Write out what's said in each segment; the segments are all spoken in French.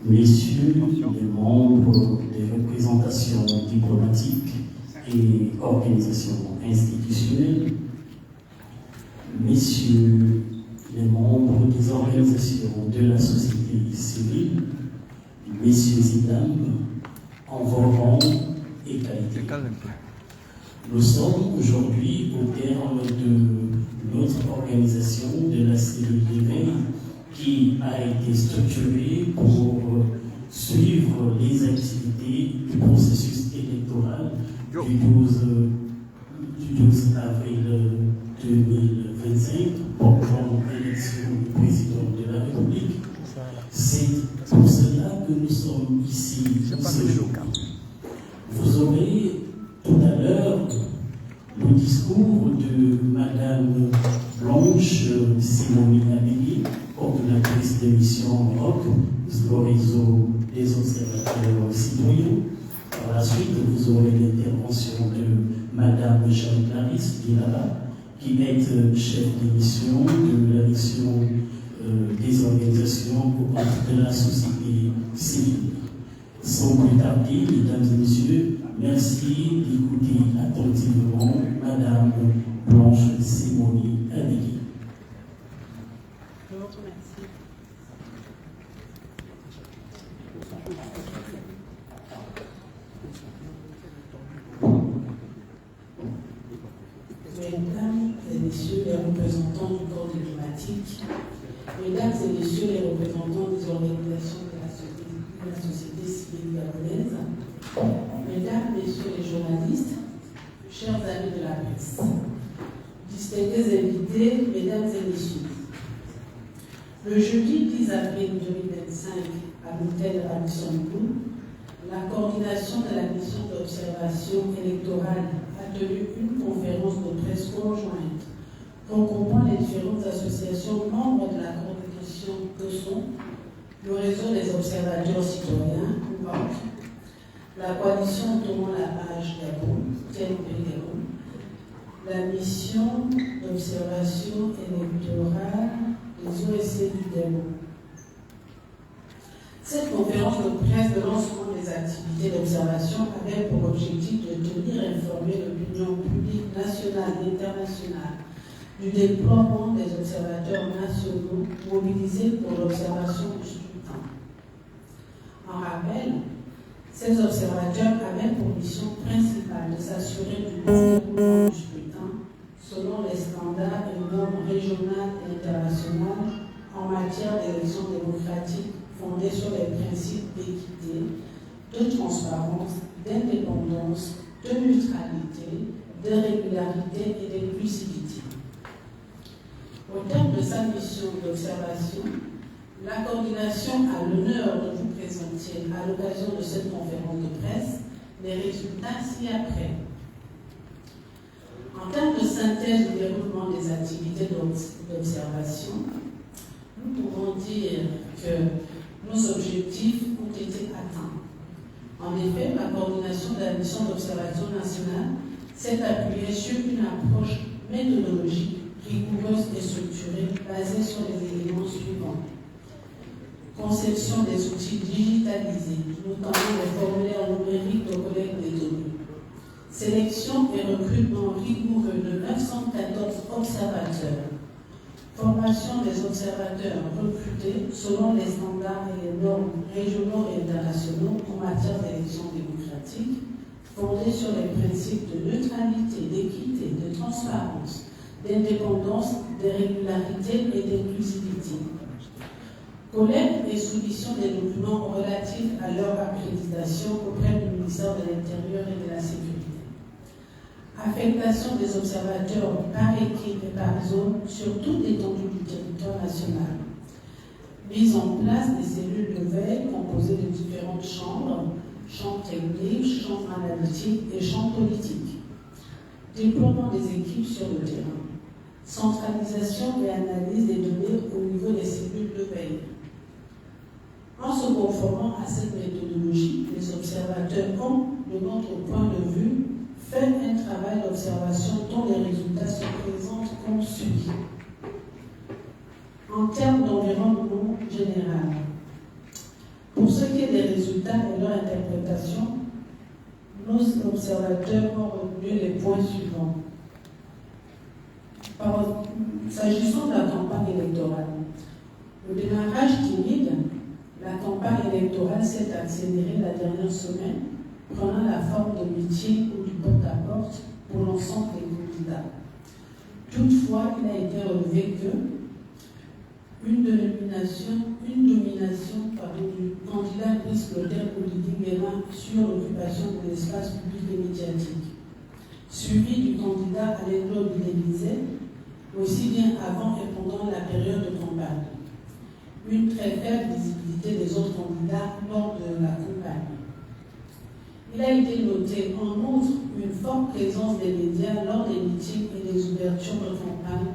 Messieurs les membres des représentations diplomatiques et organisations institutionnelles, messieurs les membres des organisations de la société civile, messieurs et dames, en vos rangs et qualités. Nous sommes aujourd'hui au terme de notre organisation de la cellule d'éveil qui a été structurée pour suivre les activités du processus électoral du 12 avril 2025 portant l'élection du président de la République. C'est pour cela que nous sommes ici ce jour. Vous aurez tout à l'heure le discours de Madame Blanche Simoni-Abili, coordonnatrice de mission Europe, le réseau des observateurs citoyens. Par la suite, vous aurez l'intervention de Madame Jeanne-Clarisse Villara, qui est chef de mission de la mission des organisations de la société civile. Sans plus tarder, mesdames et messieurs, merci d'écouter attentivement Madame Blanche Simoni-Abili. Je vous remercie. Mesdames et messieurs les représentants du corps diplomatique, mesdames et messieurs les représentants des organisations de la société civile gabonaise, mesdames, messieurs les journalistes, chers amis de la presse, distingués invités, mesdames et messieurs, le jeudi 10 avril 2025 à l'hôtel Radisson-Blu, la coordination de la mission d'observation électorale a tenu une conférence de presse conjointe regroupant les différentes associations membres de la coordination que sont le réseau des observateurs citoyens, UOC, la coalition Thomas Lapage Gabon, TNP Gabon, la mission d'observation électorale des OSC du Gabon. Cette conférence de presse de lancement des activités d'observation avait pour objectif de tenir informé l'opinion publique nationale et internationale du déploiement des observateurs nationaux mobilisés pour l'observation du scrutin. En rappel, ces observateurs avaient pour mission principale de s'assurer du bon déroulement du scrutin selon les standards et normes régionales et internationales en matière d'élections démocratiques fondées sur les principes d'équité, de transparence, d'indépendance, de neutralité, de régularité et d'inclusivité. Au terme de sa mission d'observation, la coordination a l'honneur de vous présenter, à l'occasion de cette conférence de presse, les résultats ci-après. En termes de synthèse du déroulement des activités d'observation, nous pouvons dire que nos objectifs ont été atteints. En effet, la coordination de la mission d'observation nationale s'est appuyée sur une approche méthodologique, rigoureuse et structurée, basée sur les éléments suivants. Conception des outils digitalisés, notamment les formulaires numériques de collecte des données. Sélection et recrutement rigoureux de 914 observateurs. Formation des observateurs recrutés selon les standards et les normes régionaux et internationaux en matière d'élections démocratiques, fondés sur les principes de neutralité, d'équité, de transparence, d'indépendance, de régularité et d'inclusivité. Collecte et soumission des documents relatifs à leur accréditation auprès du ministère de l'Intérieur et de la Sécurité. Affectation des observateurs par équipe et par zone sur toute l'étendue du territoire national. Mise en place des cellules de veille composées de différentes chambres, champs techniques, champs analytiques et champs politiques. Déploiement des équipes sur le terrain. Centralisation et analyse des données au niveau des cellules de veille. En se conformant à cette méthodologie, les observateurs ont, de notre point de vue, fait un travail d'observation dont les résultats se présentent comme suit. En termes d'environnement général, pour ce qui est des résultats et leur interprétation, nos observateurs ont retenu les points suivants. S'agissant de la campagne électorale, le démarrage timide, la campagne électorale s'est accélérée la dernière semaine, prenant la forme de meeting ou du porte-à-porte pour l'ensemble des candidats. Toutefois, il a été relevé que une domination du candidat Brice-Clotaire Oligui Nguema sur l'occupation de l'espace public et médiatique, suivi du candidat Alain Claude Bilélizé, aussi bien avant et pendant la période de campagne. Une très faible visibilité des autres candidats lors de la campagne. Il a été noté en outre une forte présence des médias lors des meetings et des ouvertures de campagne,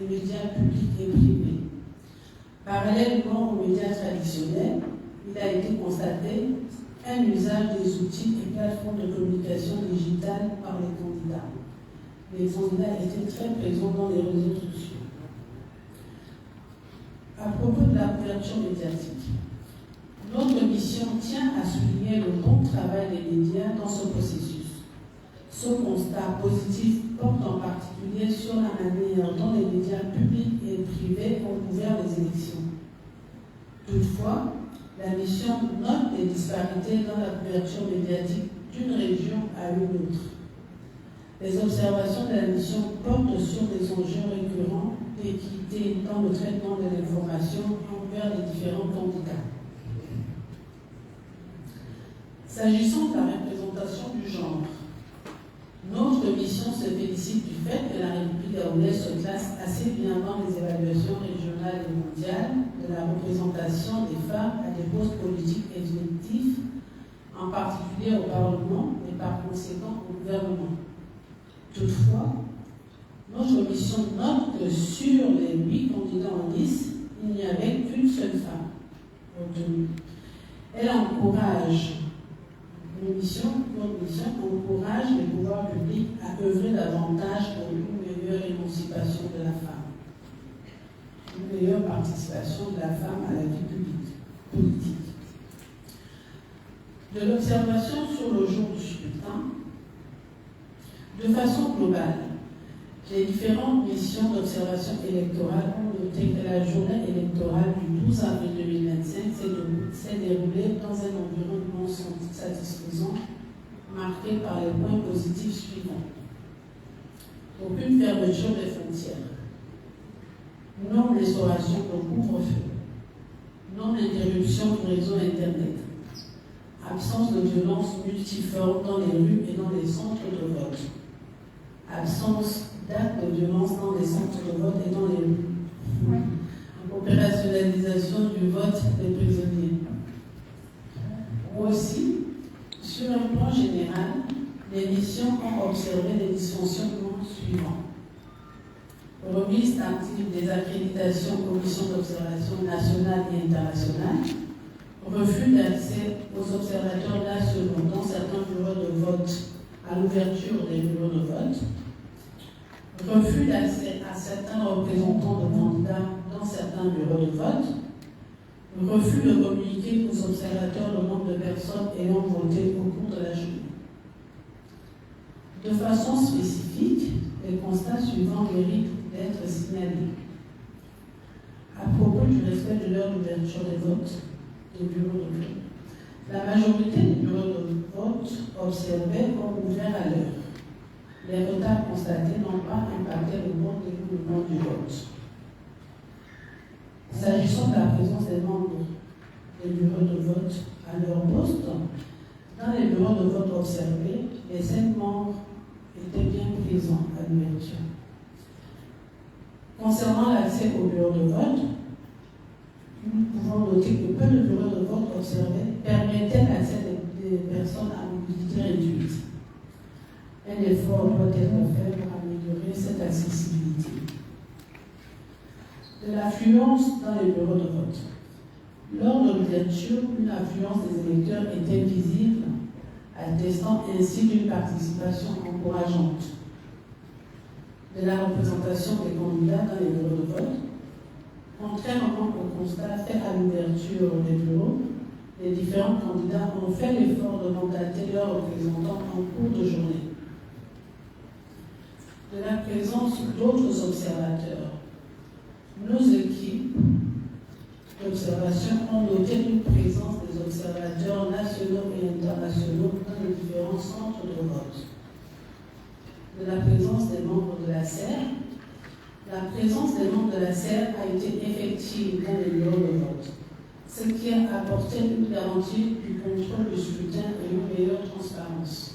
des médias publics et privés. Parallèlement aux médias traditionnels, il a été constaté un usage des outils et plateformes de communication digitale par les candidats. Les candidats étaient très présents dans les réseaux sociaux. À propos de la couverture médiatique, notre mission tient à souligner le bon travail des médias dans ce processus. Ce constat positif porte en particulier sur la manière dont les médias publics et privés ont couvert les élections. Toutefois, la mission note des disparités dans la couverture médiatique d'une région à une autre. Les observations de la mission portent sur des enjeux récurrents d'équité dans le traitement de l'information envers les différents candidats. S'agissant de la représentation du genre, notre mission se félicite du fait que la République gabonaise se classe assez bien dans les évaluations régionales et mondiales de la représentation des femmes à des postes politiques et électifs, en particulier au Parlement et par conséquent au gouvernement. Toutefois, notre mission note que sur les 8 candidats en lice, il n'y avait qu'une seule femme retenue. Elle encourage, notre mission encourage les pouvoirs publics à œuvrer davantage pour une meilleure émancipation de la femme, une meilleure participation de la femme à la vie politique. De l'observation sur le jour du scrutin, de façon globale, les différentes missions d'observation électorale ont noté que la journée électorale du 12 avril 2025 s'est déroulée dans un environnement satisfaisant, marqué par les points positifs suivants. Aucune fermeture des frontières, non-restauration de couvre-feu, non-interruption du réseau Internet, absence de violences multiformes dans les rues et dans les centres de vote, absence d'actes de violence dans les centres de vote et dans les rues, opérationnalisation du vote des prisonniers. Aussi, sur un plan général, les missions ont observé les dysfonctionnements suivants. Remise active des accréditations aux missions d'observation nationales et internationales, refus d'accès aux observateurs nationaux dans certains bureaux de vote à l'ouverture des bureaux de vote, refus d'accès à certains représentants de candidats dans certains bureaux de vote, refus de communiquer aux observateurs le nombre de personnes ayant voté au cours de la journée. De façon spécifique, les constats suivants méritent d'être signalés. À propos du respect de l'heure d'ouverture des votes, des bureaux de vote, la majorité des bureaux de vote observés ont ouvert à l'heure. les retards constatés n'ont pas impacté le bon déroulement du vote. S'agissant de la présence des membres des bureaux de vote à leur poste, dans les bureaux de vote observés, les 5 membres étaient bien présents à l'ouverture. Concernant l'accès au bureau de vote, nous pouvons noter que peu de bureaux de vote observés permettaient l'accès des personnes à mobilité réduite. Un effort doit être fait pour améliorer cette accessibilité. De l'affluence dans les bureaux de vote. Lors de l'ouverture, une affluence des électeurs était visible, attestant ainsi d'une participation encourageante. De la représentation des candidats dans les bureaux de vote, contrairement au constat fait à l'ouverture des bureaux, les différents candidats ont fait l'effort de mandater leurs représentants en cours de journée. De la présence d'autres observateurs, nos équipes d'observation ont noté une présence des observateurs nationaux et internationaux dans les différents centres de vote. De la présence des membres de la CER, la présence des membres de la CER a été effective dans les bureaux de vote, ce qui a apporté une garantie du contrôle du scrutin et une meilleure transparence.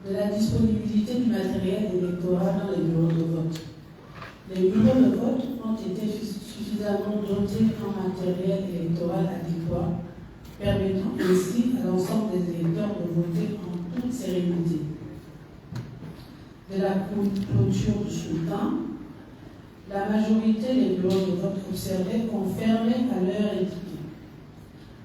De la disponibilité du matériel électoral dans les bureaux de vote. Les bureaux de vote ont été suffisamment dotés en matériel électoral adéquat, permettant ainsi à l'ensemble des électeurs de voter en toute sérénité. De la clôture du scrutin, la majorité des bureaux de vote observés ont fermé à l'heure indiquée.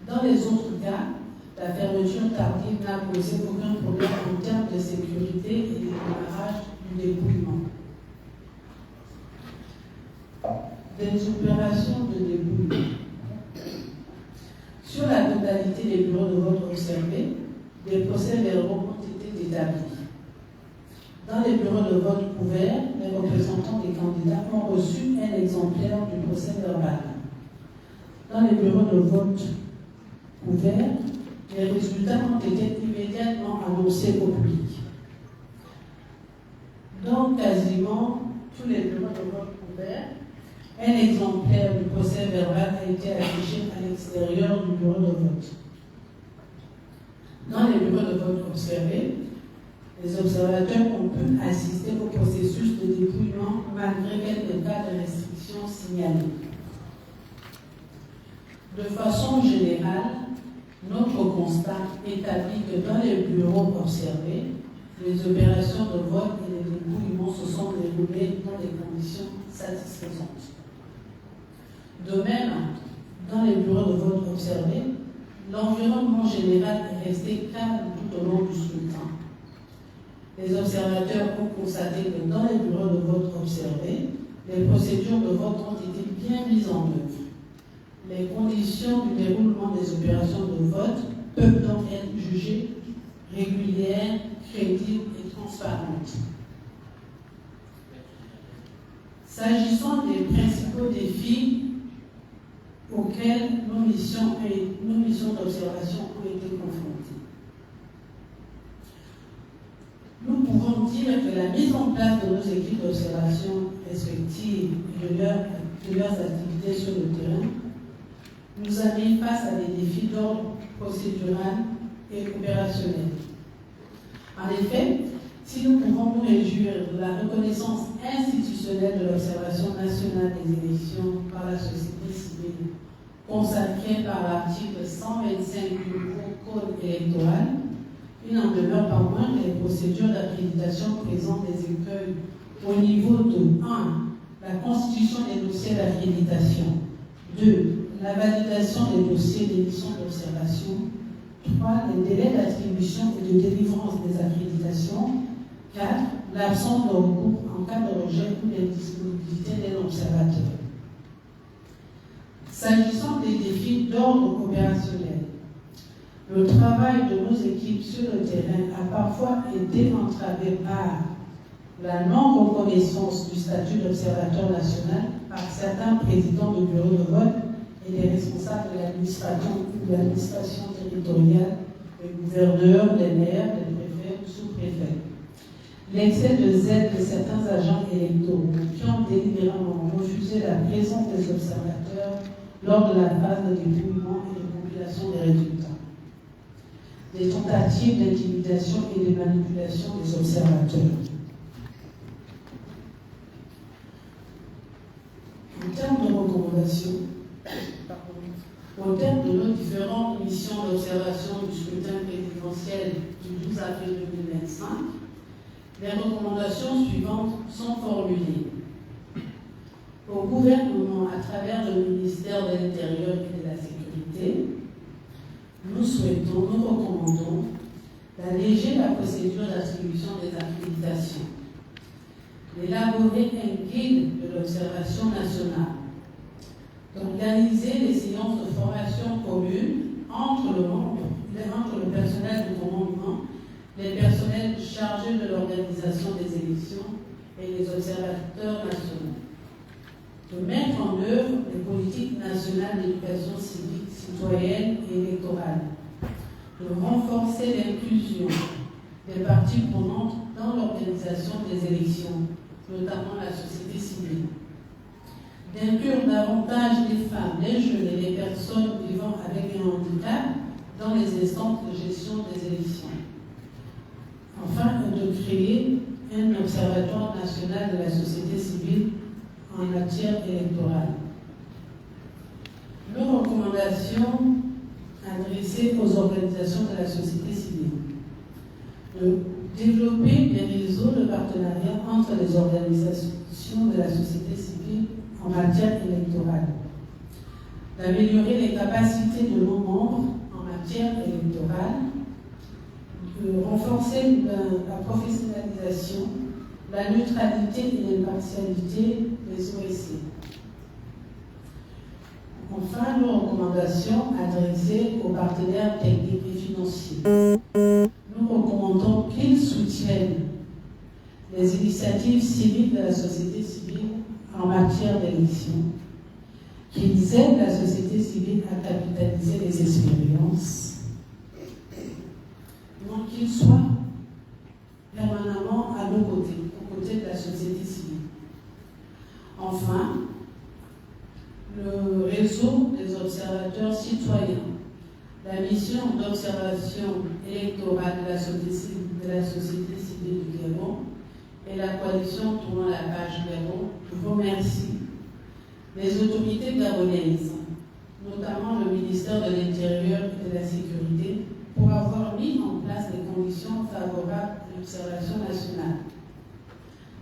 Dans les autres cas, la fermeture tardive n'a posé aucun problème en termes de sécurité et de démarrage du déboulement. Des opérations de déboulement. Sur la totalité des bureaux de vote observés, des procès-verbaux ont été établis. Dans les bureaux de vote couverts, les représentants des candidats ont reçu un exemplaire du procès-verbal. Dans les bureaux de vote couverts, les résultats ont été immédiatement annoncés au public. Dans quasiment tous les bureaux de vote couverts, un exemplaire du procès-verbal a été affiché à l'extérieur du bureau de vote. Dans les bureaux de vote observés, les observateurs ont pu assister au processus de dépouillement malgré quelques cas de restrictions signalés. De façon générale, notre constat établit que dans les bureaux observés, les opérations de vote et les dépouillements se sont déroulés dans des conditions satisfaisantes. De même, dans les bureaux de vote observés, l'environnement général est resté calme tout au long du scrutin. Les observateurs ont constaté que dans les bureaux de vote observés, les procédures de vote ont été bien mises en œuvre. Les conditions du déroulement des opérations de vote peuvent donc être jugées régulières, crédibles et transparentes. S'agissant des principaux défis auxquels nos missions d'observation ont été confrontées, nous pouvons dire que la mise en place de nos équipes d'observation respectives et de leurs activités sur le terrain nous a mis face à des défis d'ordre procédural et opérationnel. En effet, si nous pouvons nous réjouir de la reconnaissance institutionnelle de l'observation nationale des élections par la société civile, consacrée par l'article 125 du nouveau Code électoral, il n'en demeure pas moins que les procédures d'accréditation présentent des écueils au niveau de 1. La constitution des dossiers d'accréditation, 2. La validation des dossiers d'émission d'observation, 3. Les délais d'attribution et de délivrance des accréditations, 4. L'absence de recours en cas de rejet ou d'indisponibilité d'un observateur. S'agissant des défis d'ordre opérationnel, le travail de nos équipes sur le terrain a parfois été entravé par la non-reconnaissance du statut d'observateur national par certains présidents de bureaux de vote et les responsables de l'administration territoriale, les gouverneurs, les maires, les préfets, sous-préfets. l'excès de zèle de certains agents électoraux qui ont délibérément refusé la présence des observateurs lors de la phase de dépouillement et de compilation des résultats, des tentatives d'intimidation et de manipulation des observateurs. En termes de recommandations, au terme de nos différentes missions d'observation du scrutin présidentiel du 12 avril 2025, les recommandations suivantes sont formulées. Au gouvernement, à travers le ministère de l'Intérieur et de la Sécurité, nous recommandons d'alléger la procédure d'attribution des accréditations, d'élaborer un guide de l'observation nationale, d'organiser des séances de formation communes entre le personnel de commandement, les personnels chargés de l'organisation des élections et les observateurs nationaux, de mettre en œuvre les politiques nationales d'éducation civique, citoyenne et électorale, de renforcer l'inclusion des parties prenantes dans l'organisation des élections, notamment la société civile, d'inclure davantage les femmes, les jeunes et les personnes vivant avec un handicap dans les instances de gestion des élections. Enfin, de créer un observatoire national de la société civile en matière électorale. Nos recommandations adressées aux organisations de la société civile. De développer des réseaux de partenariat entre les organisations de la société civile en matière électorale. D'améliorer les capacités de nos membres en matière électorale. De renforcer la professionnalisation, la neutralité et l'impartialité des OSC. Enfin, nos recommandations adressées aux partenaires techniques et financiers. Nous recommandons qu'ils soutiennent les initiatives civiques de la société civile en matière d'élection, qu'ils aident la société civile à capitaliser les expériences, donc qu'ils soient permanemment à nos côtés, aux côtés de la société civile. Enfin, le réseau des observateurs citoyens, la mission d'observation électorale de la société civile du Gabon et la coalition tournant la page Gabon remercie les autorités gabonaises, notamment le ministère de l'Intérieur et de la Sécurité, pour avoir mis en place les conditions favorables à l'observation nationale.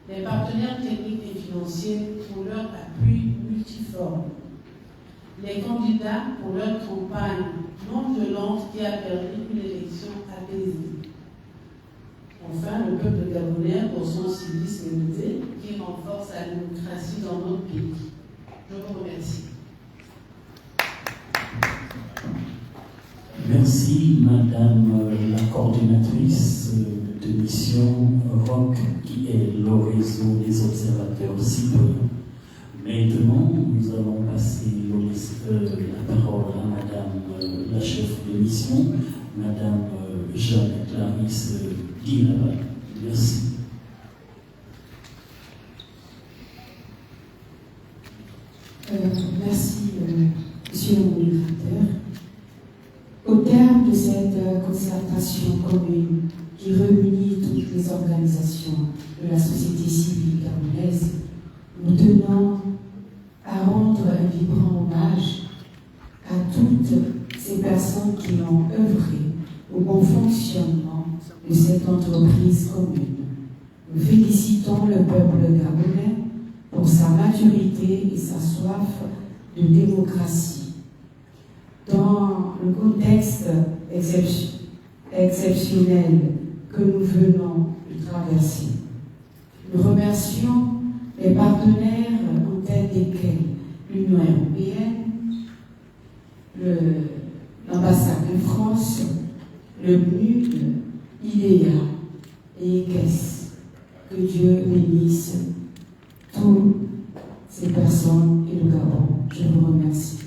Les partenaires techniques et financiers pour leur appui multiforme. Les candidats pour leur campagne non violente qui a permis une élection apaisée. Enfin, le peuple gabonais pour son civisme élevé qui renforce la démocratie dans notre pays. Je vous remercie. Merci, Madame la coordinatrice de mission ROC, qui est le réseau des observateurs citoyens. Maintenant, nous allons passer la parole à Madame la chef de mission, Madame Jeanne Clarisse Dira. Merci. Merci, Monsieur le modérateur. Au terme de cette concertation commune qui réunit toutes les organisations de la société civile gabonaise, nous tenons à rendre un vibrant hommage à toutes ces personnes qui ont œuvré au bon fonctionnement de cette entreprise commune. Nous félicitons le peuple gabonais pour sa maturité et sa soif de démocratie. Dans le contexte exceptionnel que nous venons de traverser, nous remercions les partenaires en tête desquels l'Union européenne, l'ambassade de France, le PNUD, IDEA et ICES. Que Dieu bénisse toutes ces personnes et le Gabon. Je vous remercie.